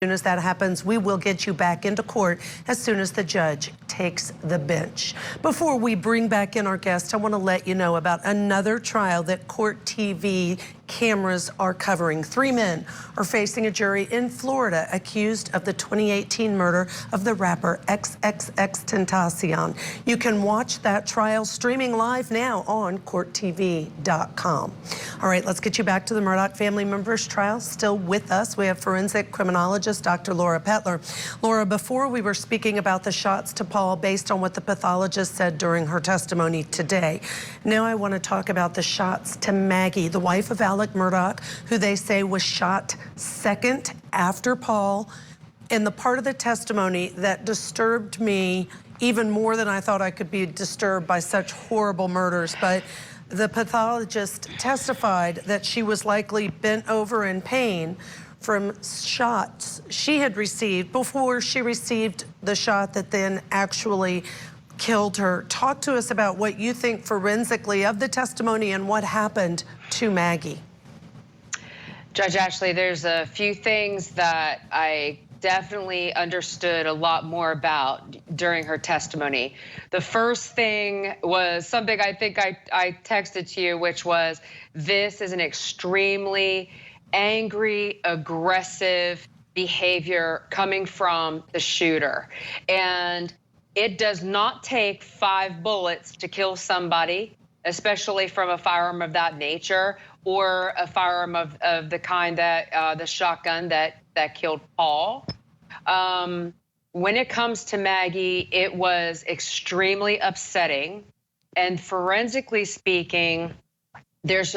As soon as that happens, we will get you back into court as soon as the judge takes the bench. Before we bring back in our guest, I want to let you know about another trial that Court TV cameras are covering. 3 men are facing a jury in Florida accused of the 2018 murder of the rapper XXXTentacion. You can watch that trial streaming live now on CourtTV.com. All right, let's get you back to the Murdaugh family members trial. Still with us, we have forensic criminologist Dr. Laura Pettler. Laura, before we were speaking about the shots to Paul based on what the pathologist said during her testimony today. Now I want to talk about the shots to Maggie, the wife of Alec Murdaugh, who they say was shot second after Paul. And the part of the testimony that disturbed me even more than I thought I could be disturbed by such horrible murders, but the pathologist testified that she was likely bent over in pain from shots she had received before she received the shot that then actually killed her. Talk to us about what you think forensically of the testimony and what happened to Maggie. Judge Ashley, there's a few things that I definitely understood a lot more about during her testimony. The first thing was something I think I texted to you, which was, this is an extremely angry, aggressive behavior coming from the shooter. And it does not take 5 bullets to kill somebody, especially from a firearm of that nature, or a firearm of the kind that, the shotgun that killed Paul. When it comes to Maggie, it was extremely upsetting. And forensically speaking, there's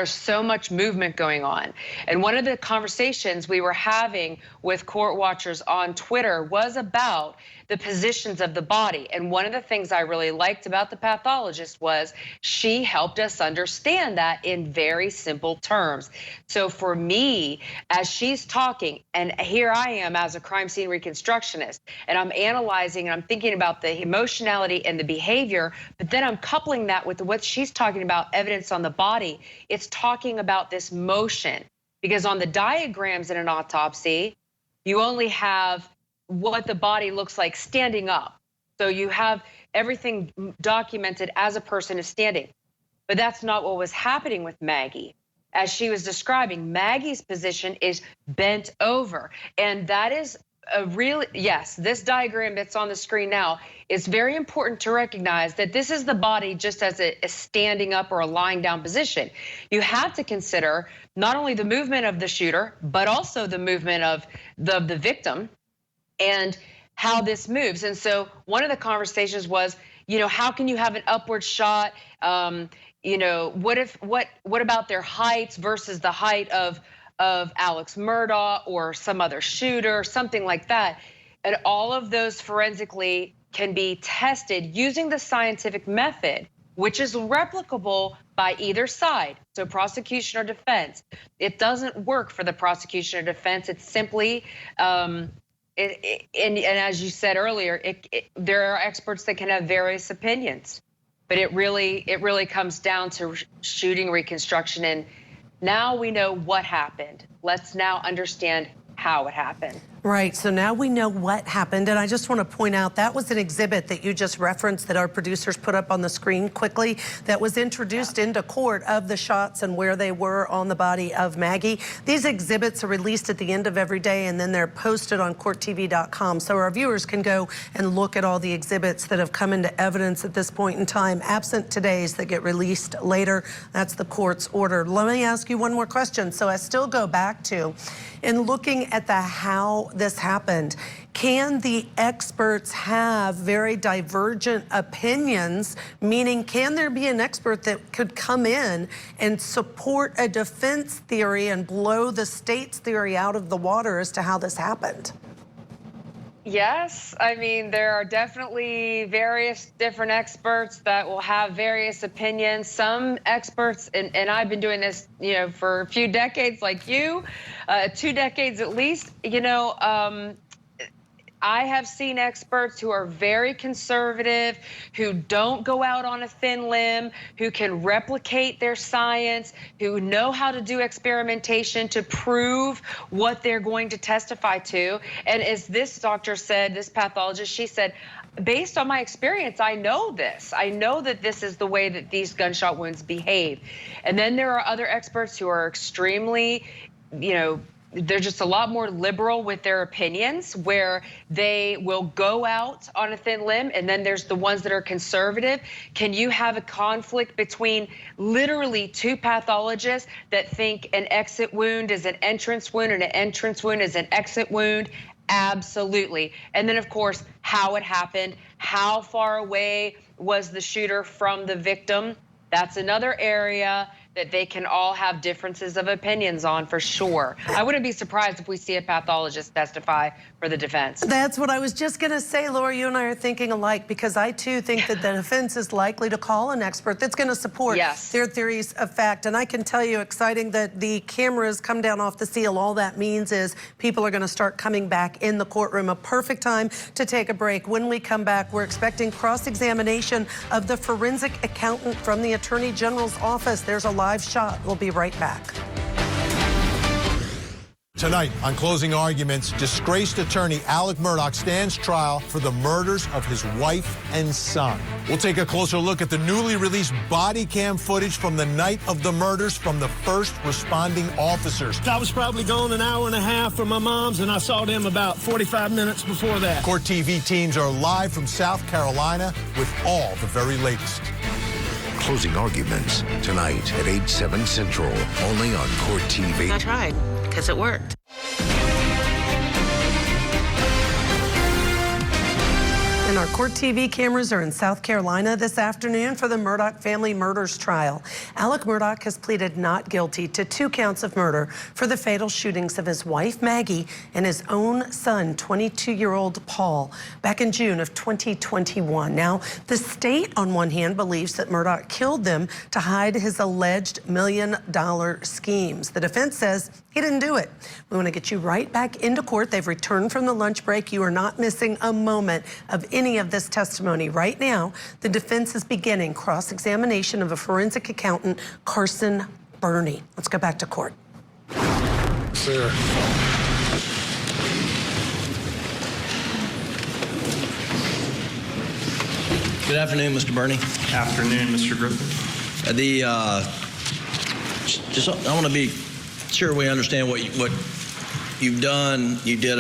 so much movement going on. And one of the conversations we were having with court watchers on Twitter was about the positions of the body. And one of the things I really liked about the pathologist was she helped us understand that in very simple terms. So for me, as she's talking, and here I am as a crime scene reconstructionist, and I'm analyzing and I'm thinking about the emotionality and the behavior, but then I'm coupling that with what she's talking about, evidence on the body. It's talking about this motion, because on the diagrams in an autopsy, you only have what the body looks like standing up. So you have everything documented as a person is standing. But that's not what was happening with Maggie. As she was describing, Maggie's position is bent over. And that is a real, yes, this diagram that's on the screen now, it's very important to recognize that this is the body just as a standing up or a lying down position. You have to consider not only the movement of the shooter, but also the movement of the victim and how this moves. And so one of the conversations was, you know, how can you have an upward shot? You know, what about their heights versus the height of Alex Murdaugh or some other shooter, something like that. And all of those forensically can be tested using the scientific method, which is replicable by either side, so prosecution or defense. It doesn't work for the prosecution or defense. It's simply, and as you said earlier, there are experts that can have various opinions, but it really comes down to shooting reconstruction. And now we know what happened. Let's now understand how it happened. Right, so now we know what happened, and I just want to point out that was an exhibit that you just referenced that our producers put up on the screen quickly that was introduced into court of the shots and where they were on the body of Maggie. These exhibits are released at the end of every day, and then they're posted on CourtTV.com, so our viewers can go and look at all the exhibits that have come into evidence at this point in time, absent today's that get released later. That's the court's order. Let me ask you one more question. So I still go back to, in looking at the how this happened, can the experts have very divergent opinions? Meaning, can there be an expert that could come in and support a defense theory and blow the state's theory out of the water as to how this happened? Yes, I mean, there are definitely various different experts that will have various opinions. Some experts, and I've been doing this, you know, for a few decades like you, 2 decades at least, you know, I have seen experts who are very conservative, who don't go out on a thin limb, who can replicate their science, who know how to do experimentation to prove what they're going to testify to. And as this doctor said, this pathologist, she said, based on my experience, I know this. I know that this is the way that these gunshot wounds behave. And then there are other experts who are extremely, they're just a lot more liberal with their opinions, where they will go out on a thin limb. And then there's the ones that are conservative. Can you have a conflict between literally two pathologists that think an exit wound is an entrance wound and an entrance wound is an exit wound? Absolutely. And then, of course, how it happened, how far away was the shooter from the victim? That's another area that they can all have differences of opinions on, for sure. I wouldn't be surprised if we see a pathologist testify for the defense. That's what I was just going to say, Laura. You and I are thinking alike, because I too think that the defense is likely to call an expert that's going to support their theories of fact. And I can tell you, exciting that the cameras come down off the seal. All that means is people are going to start coming back in the courtroom. A perfect time to take a break. When we come back, we're expecting cross-examination of the forensic accountant from the Attorney General's office. There's a live shot. We'll be right back. Tonight on Closing Arguments, disgraced attorney Alec Murdaugh stands trial for the murders of his wife and son. We'll take a closer look at the newly released body cam footage from the night of the murders from the first responding officers. I was probably gone an hour and a half from my mom's, and I saw them about 45 minutes before that. Court TV teams are live from South Carolina with all the very latest. Closing Arguments tonight at 8, 7 Central, only on Court TV. I tried, because it worked. And our Court TV cameras are in South Carolina this afternoon for the Murdaugh family murders trial. Alec Murdaugh has pleaded not guilty to 2 counts of murder for the fatal shootings of his wife, Maggie, and his own son, 22-year-old Paul, back in June of 2021. Now, the state, on one hand, believes that Murdaugh killed them to hide his alleged $1 million schemes. The defense says he didn't do it. We want to get you right back into court. They've returned from the lunch break. You are not missing a moment of any of this testimony. Right now, the defense is beginning cross-examination of a forensic accountant, Carson Burney. Let's go back to court. Sir. Good afternoon, Mr. Burney. Afternoon, Mr. Griffin. I want to be sure we understand what you've done. You did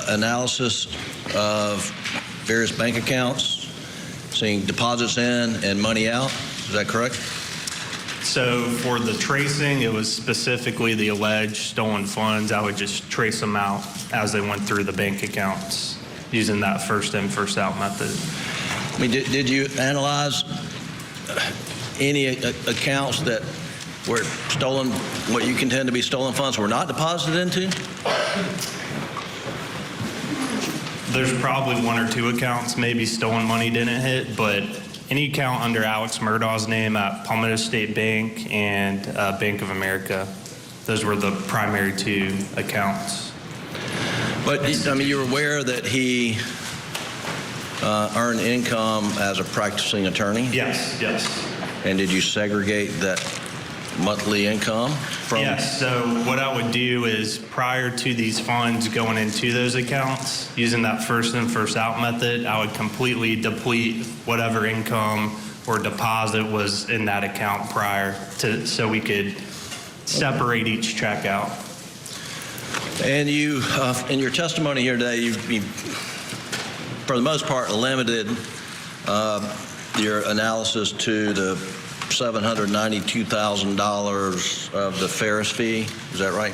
analysis of various bank accounts, seeing deposits in and money out. Is that correct? So for the tracing, it was specifically the alleged stolen funds. I would just trace them out as they went through the bank accounts using that first in, first out method. I mean, did you analyze any accounts that were stolen, what you contend to be stolen funds were not deposited into? There's probably 1 or 2 accounts, maybe stolen money didn't hit, but any account under Alex Murdaugh's name at Palmetto State Bank and Bank of America, those were the primary 2 accounts. But I mean, you're aware that he earned income as a practicing attorney? Yes, yes. And did you segregate that monthly income from? Yes, so what I would do is prior to these funds going into those accounts, using that first in, first out method, I would completely deplete whatever income or deposit was in that account prior to, so we could separate each check out. And you, in your testimony here today, you for the most part, limited your analysis to the $792,000 of the Ferris fee. Is that right?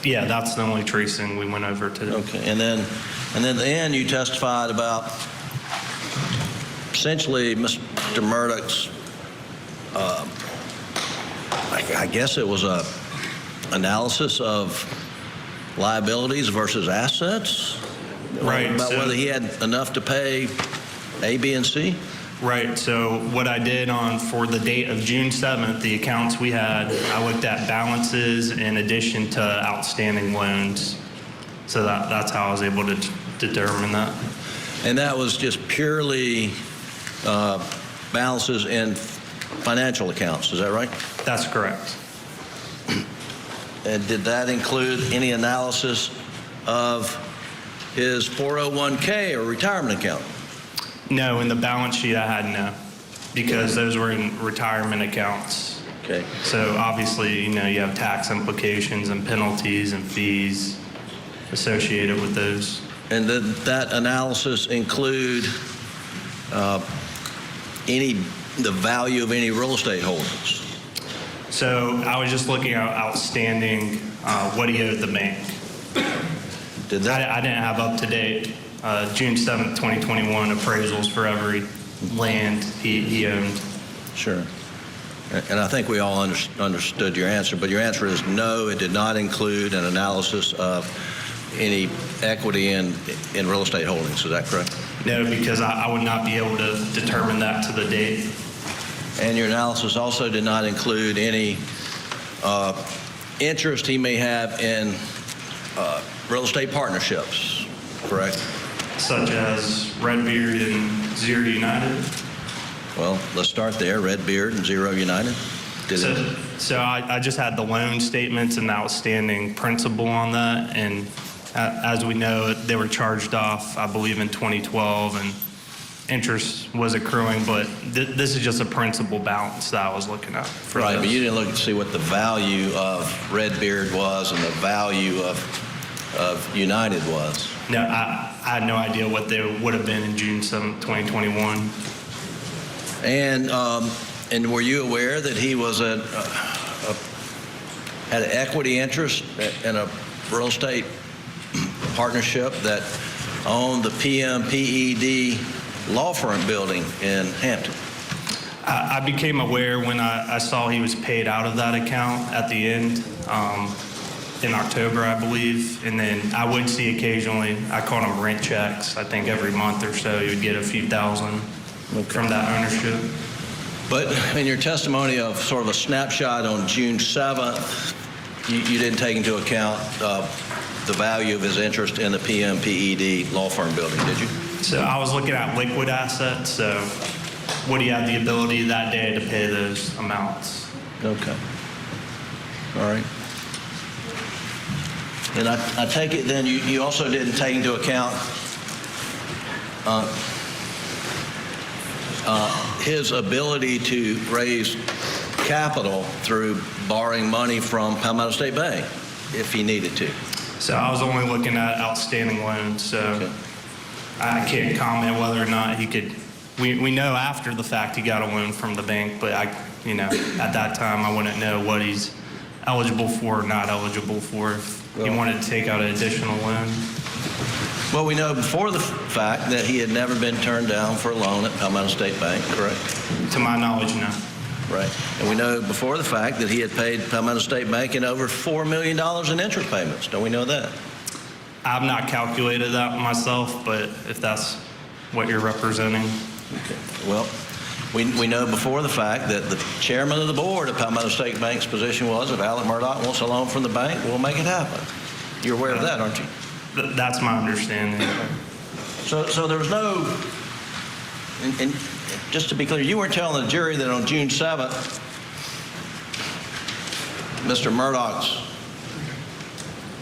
Yeah, that's the only tracing we went over today. Okay, and then at the end you testified about essentially Mr. Murdaugh's, I guess it was a analysis of liabilities versus assets. Right. About whether he had enough to pay A, B, and C. Right, so what I did for the date of June 7th, the accounts we had, I looked at balances in addition to outstanding loans. So that's how I was able to determine that. And that was just purely balances in financial accounts, is that right? That's correct. And did that include any analysis of his 401k or retirement account? No, in the balance sheet I had no, because those were in retirement accounts. Okay. So obviously, you know, you have tax implications and penalties and fees associated with those. And did that analysis include the value of any real estate holdings? So I was just looking at outstanding what he owed the bank. Did that? I didn't have up to date June 7th, 2021 appraisals for every land he owned. Sure. And I think we all understood your answer, but your answer is no, it did not include an analysis of any equity in real estate holdings. Is that correct? No, because I would not be able to determine that to the date. And your analysis also did not include any interest he may have in real estate partnerships, correct? Such as Redbeard and Zero United. Well, let's start there. Redbeard and Zero United. So I just had the loan statements and the outstanding principal on that, and as we know, they were charged off, I believe, in 2012, and interest was accruing, but this is just a principal balance that I was looking at. Right, but you didn't look to see what the value of Redbeard was and the value of United was. No, I had no idea what they would have been in June 7th, 2021. And were you aware that he was had an equity interest in a real estate partnership that owned the PMPED law firm building in Hampton? I became aware when I saw he was paid out of that account at the end in October, I believe. And then I would see occasionally, I called them rent checks. I think every month or so he would get a few thousand from that ownership. But in your testimony of sort of a snapshot on June 7th, you didn't take into account the value of his interest in the PMPED law firm building, did you? So I was looking at liquid assets, so would he have the ability that day to pay those amounts? Okay. All right. And I take it then you also didn't take into account his ability to raise capital through borrowing money from Palmetto State Bank if he needed to. So I was only looking at outstanding loans, so okay. I can't comment whether or not he could. We know after the fact he got a loan from the bank, but at that time I wouldn't know what he's eligible for or not eligible for if he wanted to take out an additional loan. Well, we know before the fact that he had never been turned down for a loan at Palmetto State Bank, correct? To my knowledge, no. Right. And we know before the fact that he had paid Palmetto State Bank in over $4 million in interest payments. Don't we know that? I've not calculated that myself, but if that's what you're representing. Okay. Well, we know before the fact that the chairman of the board at Palmetto State Bank's position was if Alec Murdoch wants a loan from the bank, we'll make it happen. You're aware of that, aren't you? That's my understanding. So there was no, and just to be clear, you weren't telling the jury that on June 7th, Mr. Murdoch's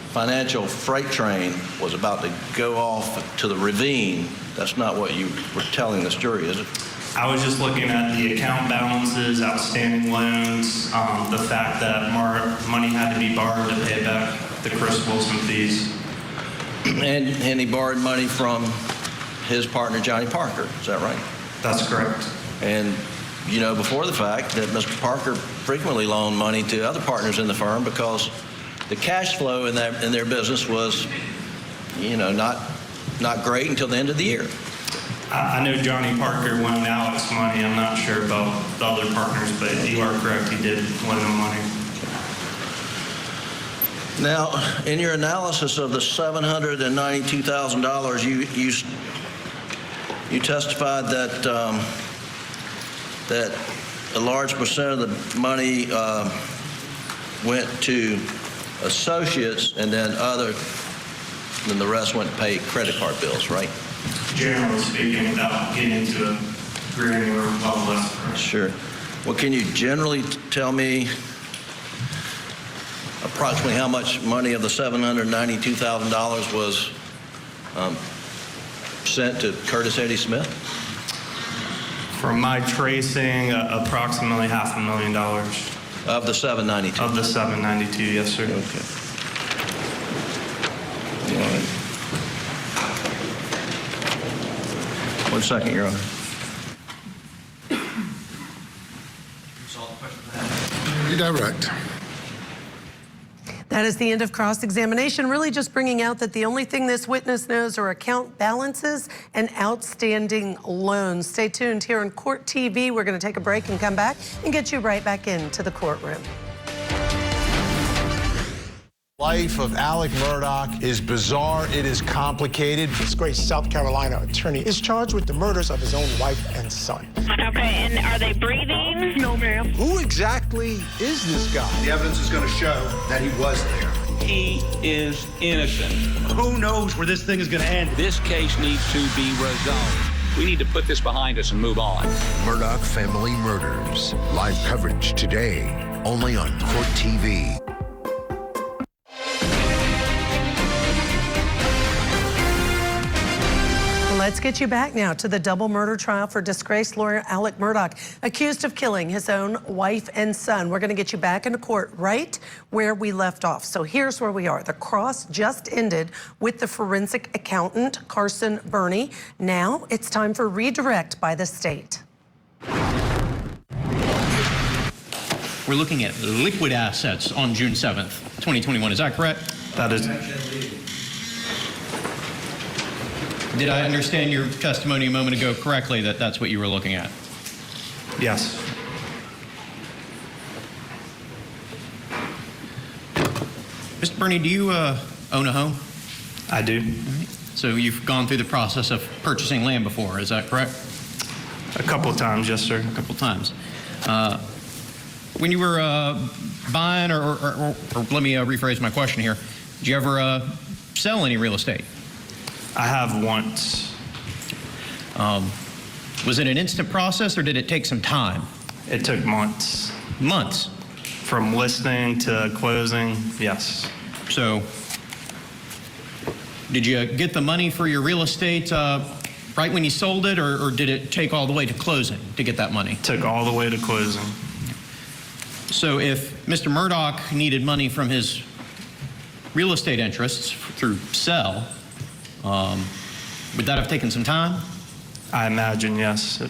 financial freight train was about to go off to the ravine. That's not what you were telling this jury, is it? I was just looking at the account balances, outstanding loans, the fact that money had to be borrowed to pay back the Chris Wilson fees. And he borrowed money from his partner, Johnny Parker. Is that right? That's correct. And you know before the fact that Mr. Parker frequently loaned money to other partners in the firm because the cash flow in their business was, not great until the end of the year. I know Johnny Parker loaned Alex money. I'm not sure about the other partners, but you are correct. He did loan him money. Now, in your analysis of the $792,000, you testified that that a large percent of the money went to associates and then other then the rest went to pay credit card bills, right? Generally speaking, without getting into a granular level. Sure. Well, can you generally tell me approximately how much money of the $792,000 was sent to Curtis Eddie Smith? From my tracing, approximately $500,000. Of the $792? Of the $792, yes, sir. Okay. All right. 1 second, Your Honor. Redirect. That is the end of cross-examination, really just bringing out that the only thing this witness knows are account balances and outstanding loans. Stay tuned here on Court TV. We're going to take a break and come back and get you right back into the courtroom. Life of Alec Murdaugh is bizarre. It is complicated. This great South Carolina attorney is charged with the murders of his own wife and son. Okay, and are they breathing? No, ma'am. Who exactly is this guy? The evidence is going to show that he was there. He is innocent. Who knows where this thing is going to end? This case needs to be resolved. We need to put this behind us and move on. Murdaugh family murders. Live coverage today, only on Court TV. Let's get you back now to the double murder trial for disgraced lawyer Alec Murdaugh, accused of killing his own wife and son. We're going to get you back into court right where we left off. So here's where we are. The cross just ended with the forensic accountant, Carson Burney. Now it's time for redirect by the state. We're looking at liquid assets on June 7th, 2021. Is that correct? That is. Did I understand your testimony a moment ago correctly that that's what you were looking at? Yes. Mr. Burney, do you own a home? I do. So you've gone through the process of purchasing land before, is that correct? A couple of times, yes, sir. A couple of times. When you were buying, or let me rephrase my question here, did you ever sell any real estate? I have once. Was it an instant process or did it take some time? It took months. Months? From listing to closing, yes. So, did you get the money for your real estate right when you sold it, or did it take all the way to closing to get that money? Took all the way to closing. So if Mr. Murdaugh needed money from his real estate interests through sell, would that have taken some time? I imagine, yes.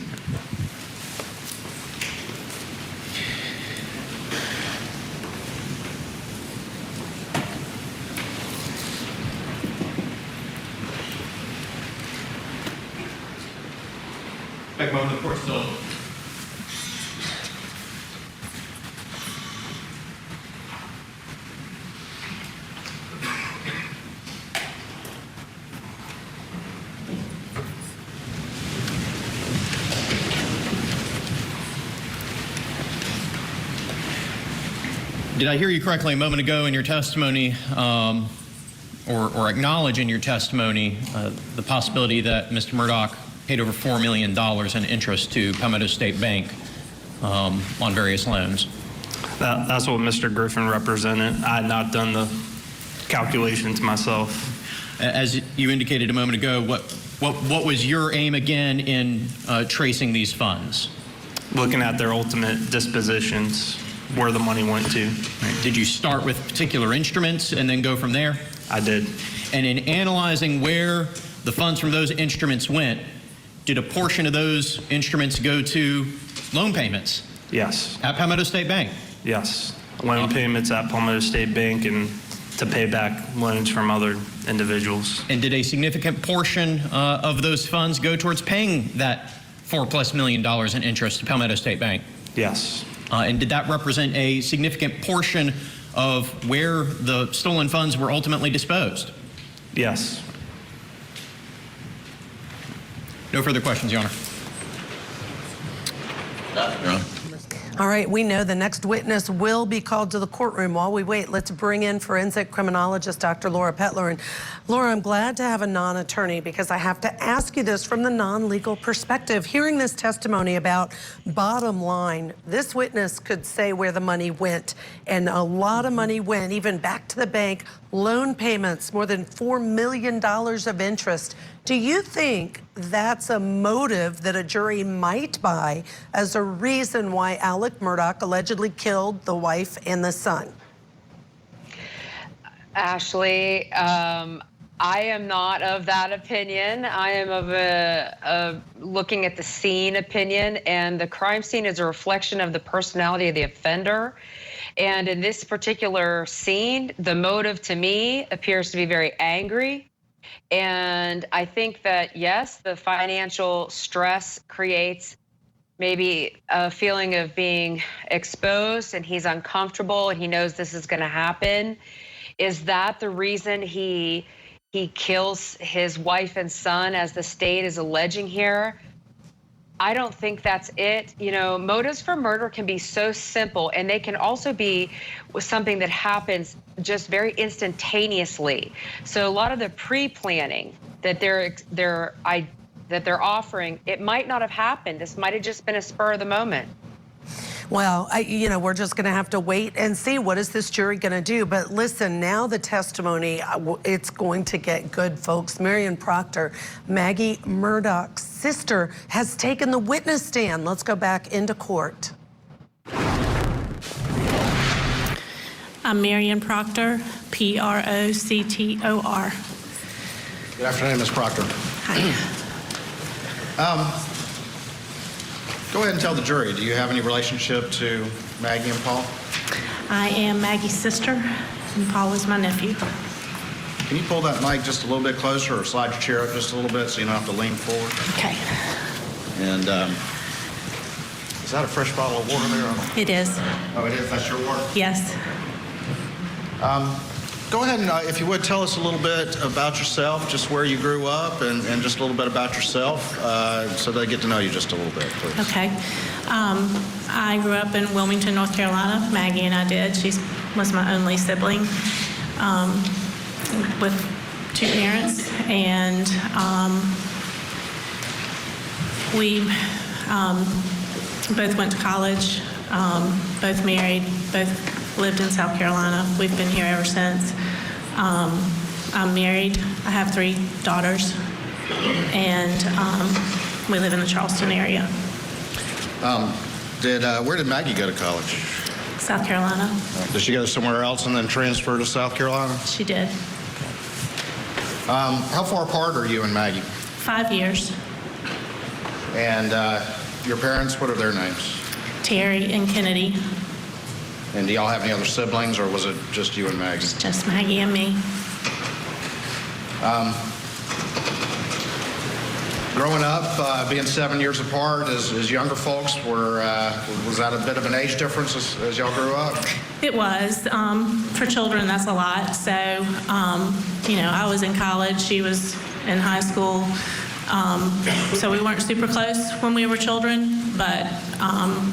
Back moment, the court's still open. Did I hear you correctly a moment ago in your testimony, or acknowledge in your testimony the possibility that Mr. Murdaugh paid over $4 million in interest to Palmetto State Bank on various loans? That's what Mr. Griffin represented. I had not done the calculations myself. As you indicated a moment ago, what was your aim again in tracing these funds? Looking at their ultimate dispositions, where the money went to. Right. Did you start with particular instruments and then go from there? I did. And in analyzing where the funds from those instruments went, did a portion of those instruments go to loan payments? Yes. At Palmetto State Bank? Yes. Loan payments at Palmetto State Bank and to pay back loans from other individuals. And did a significant portion of those funds go towards paying that $4+ million in interest to Palmetto State Bank? Yes. And did that represent a significant portion of where the stolen funds were ultimately disposed? Yes. No further questions, Your Honor. Your Honor. All right, we know the next witness will be called to the courtroom. While we wait, let's bring in forensic criminologist Dr. Laura Pettler. And Laura, I'm glad to have a non-attorney because I have to ask you this from the non-legal perspective. Hearing this testimony about bottom line, this witness could say where the money went, and a lot of money went, even back to the bank, loan payments, more than $4 million of interest. Do you think that's a motive that a jury might buy as a reason why Alec Murdaugh allegedly killed the wife and the son? Ashley, I am not of that opinion. I am of a looking at the scene opinion, and the crime scene is a reflection of the personality of the offender. And in this particular scene, the motive to me appears to be very angry. And I think that, yes, the financial stress creates maybe a feeling of being exposed, and he's uncomfortable and he knows this is going to happen. Is that the reason he kills his wife and son, as the state is alleging here? I don't think that's it. You know, motives for murder can be so simple, and they can also be something that happens just very instantaneously. So a lot of the pre-planning that they're offering, it might not have happened. This might have just been a spur of the moment. Well, we're just going to have to wait and see what is this jury going to do. But listen, now the testimony, it's going to get good, folks. Marion Proctor, Maggie Murdaugh's sister, has taken the witness stand. Let's go back into court. I'm Marion Proctor, Proctor. Good afternoon, Ms. Proctor. Hi. Go ahead and tell the jury, do you have any relationship to Maggie and Paul? I am Maggie's sister, and Paul is my nephew. Can you pull that mic just a little bit closer or slide your chair up just a little bit so you don't have to lean forward? Okay. And is that a fresh bottle of water there? It is. Oh, it is? That's your water? Yes. Go ahead and, if you would, tell us a little bit about yourself, just where you grew up, and just a little bit about yourself, so they get to know you just a little bit, please. Okay. I grew up in Wilmington, North Carolina. Maggie and I did. She was my only sibling with two parents, and we both went to college, both married, both lived in South Carolina. We've been here ever since. I'm married. I have 3 daughters, and we live in the Charleston area. Where did Maggie go to college? South Carolina. Did she go somewhere else and then transfer to South Carolina? She did. How far apart are you and Maggie? 5 years. And your parents, what are their names? Terry and Kennedy. And do y'all have any other siblings, or was it just you and Maggie? Just Maggie and me. Growing up, being 7 years apart as younger folks, was that a bit of an age difference as y'all grew up? It was. For children, that's a lot. So, I was in college. She was in high school. So we weren't super close when we were children, but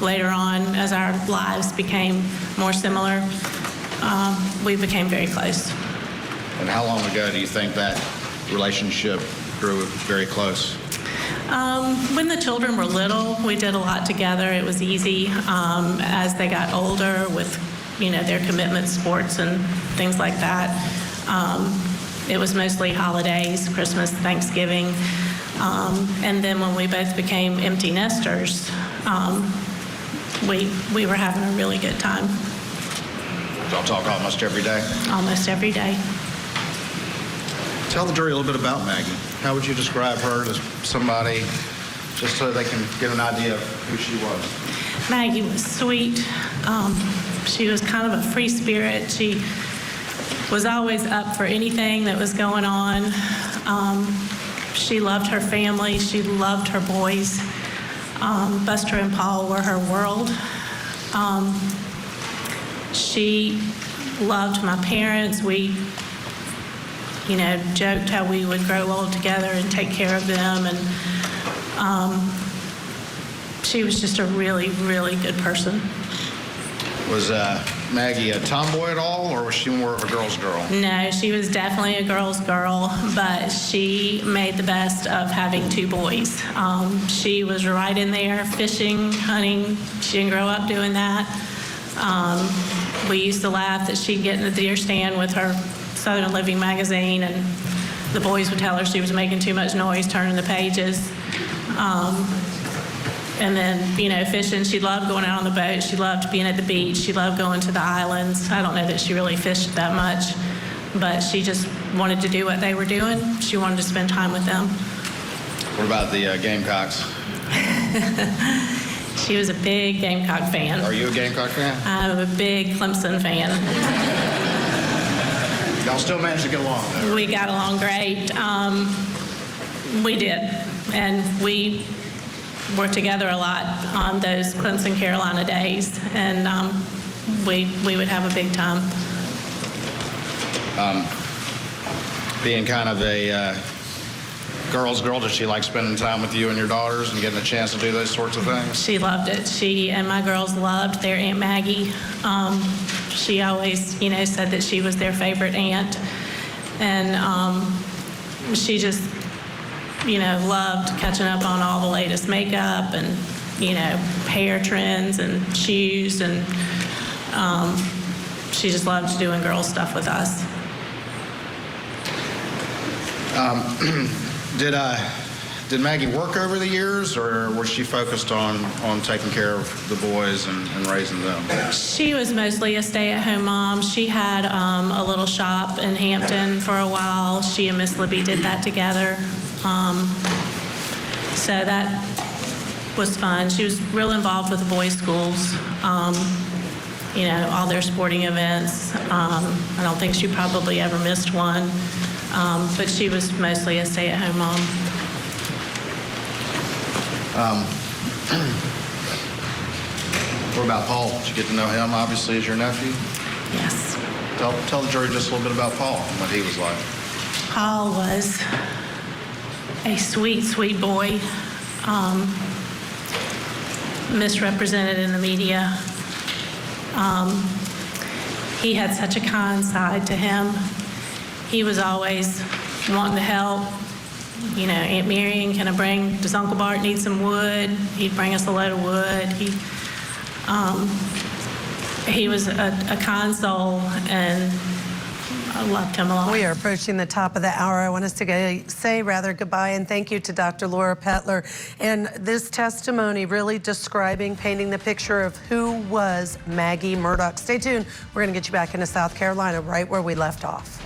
later on, as our lives became more similar, we became very close. And how long ago do you think that relationship grew very close? When the children were little, we did a lot together. It was easy. As they got older with, their commitment, sports and things like that, it was mostly holidays, Christmas, Thanksgiving. And then when we both became empty nesters, we were having a really good time. Y'all talk almost every day? Almost every day. Tell the jury a little bit about Maggie. How would you describe her to somebody, just so they can get an idea of who she was? Maggie was sweet. She was kind of a free spirit. She was always up for anything that was going on. She loved her family. She loved her boys. Buster and Paul were her world. She loved my parents. We, joked how we would grow old together and take care of them. And She was just a really, really good person. Was Maggie a tomboy at all, or was she more of a girl's girl? No, she was definitely a girl's girl, but she made the best of having two boys. She was right in there fishing, hunting. She didn't grow up doing that. We used to laugh that she'd get in the deer stand with her Southern Living magazine, and the boys would tell her she was making too much noise turning the pages. And then, you know, fishing, she loved going out on the boat. She loved being at the beach. She loved going to the islands. I don't know that she really fished that much, but she just wanted to do what they were doing. She wanted to spend time with them. What about the Gamecocks? She was a big Gamecock fan. Are you a Gamecock fan? I'm a big Clemson fan. Y'all still managed to get along, though? We got along great. We did. And we worked together a lot on those Clemson-Carolina days. And we would have a big time. Being kind of a girl's girl, does she like spending time with you and your daughters and getting a chance to do those sorts of things? She loved it. She and my girls loved their Aunt Maggie. She always, you know, said that she was their favorite aunt. And she just, you know, loved catching up on all the latest makeup and, you know, hair trends and shoes. And she just loved doing girl stuff with us. Did Maggie work over the years, or was she focused on taking care of the boys and raising them? She was mostly a stay-at-home mom. She had a little shop in Hampton for a while. She and Miss Libby did that together. So that was fun. She was real involved with the boys' schools, you know, all their sporting events. I don't think she probably ever missed one. But she was mostly a stay-at-home mom. What about Paul? Did you get to know him, obviously, as your nephew? Yes. Tell the jury just a little bit about Paul and what he was like. Paul was a sweet, sweet boy, misrepresented in the media. He had such a kind side to him. He was always wanting to help. You know, Aunt Marion, does Uncle Bart need some wood? He'd bring us a load of wood. He was a kind soul, and I loved him a lot. We are approaching the top of the hour. I want us to say goodbye and thank you to Dr. Laura Pettler. And this testimony really painting the picture of who was Maggie Murdaugh. Stay tuned. We're going to get you back into South Carolina right where we left off.